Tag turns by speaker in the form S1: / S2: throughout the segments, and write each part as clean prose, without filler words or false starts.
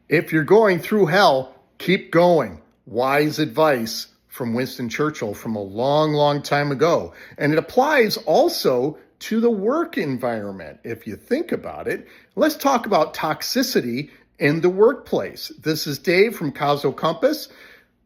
S1: If you're going through hell, keep going. Wise advice from Winston Churchill from a long, long time ago. And it applies also to the work environment. If you think about it, let's talk about toxicity in the workplace. This is Dave from Cosmo Compass,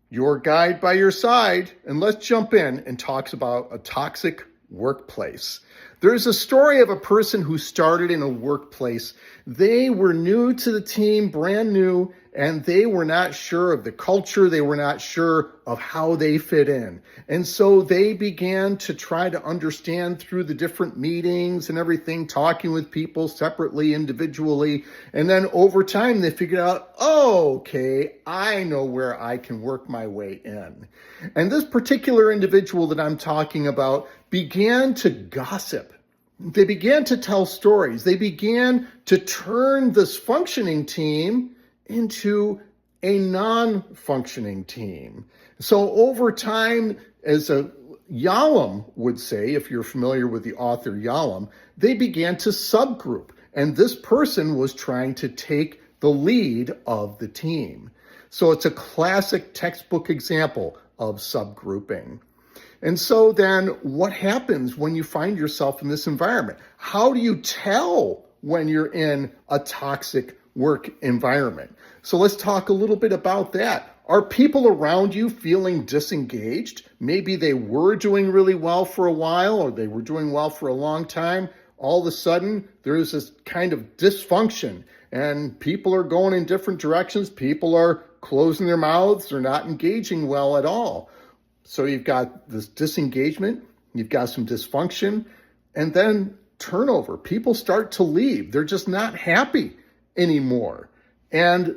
S1: your guide by your side. And let's jump in and talk about a toxic workplace. There's a story of a person who started in a workplace. They were new to the team, brand new, and they were not sure of the culture. They were not sure of how they fit in. And so they began to try to understand through the different meetings and everything, talking with people separately, individually. And then over time, they figured out, oh, okay, I know where I can work my way in. And this particular individual that I'm talking about began to gossip. They began to tell stories. They began to turn this functioning team into a non-functioning team. So over time, as Yalom would say, if you're familiar with the author Yalom, they began to subgroup. And this person was trying to take the lead of the team. So it's a classic textbook example of subgrouping. And so then what happens when you find yourself in this environment? How do you tell when you're in a toxic work environment? So let's talk a little bit about that. Are people around you feeling disengaged? Maybe they were doing really well for a while, or they were doing well for a long time. All of a sudden, there's this kind of dysfunction, and people are going in different directions. People are closing their mouths. They're not engaging well at all. So you've got this disengagement, you've got some dysfunction, and then turnover. People start to leave. They're just not happy anymore. And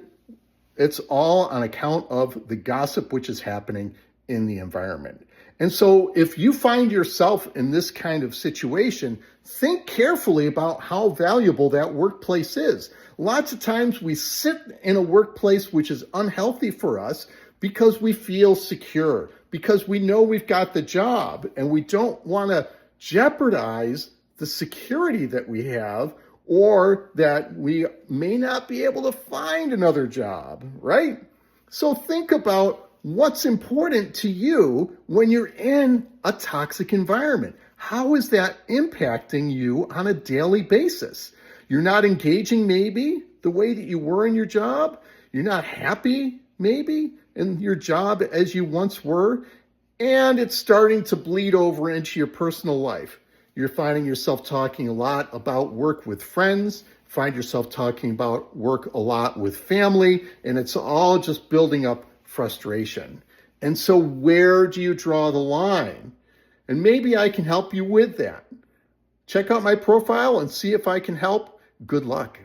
S1: it's all on account of the gossip which is happening in the environment. And so if you find yourself in this kind of situation, think carefully about how valuable that workplace is. Lots of times we sit in a workplace which is unhealthy for us because we feel secure, because we know we've got the job, and we don't want to jeopardize the security that we have, or that we may not be able to find another job, right? So think about what's important to you when you're in a toxic environment. How is that impacting you on a daily basis? You're not engaging maybe the way that you were in your job. You're not happy maybe in your job as you once were, and it's starting to bleed over into your personal life. You're finding yourself talking a lot about work with friends, find yourself talking about work a lot with family, and it's all just building up frustration. And so where do you draw the line? And maybe I can help you with that. Check out my profile and see if I can help. Good luck.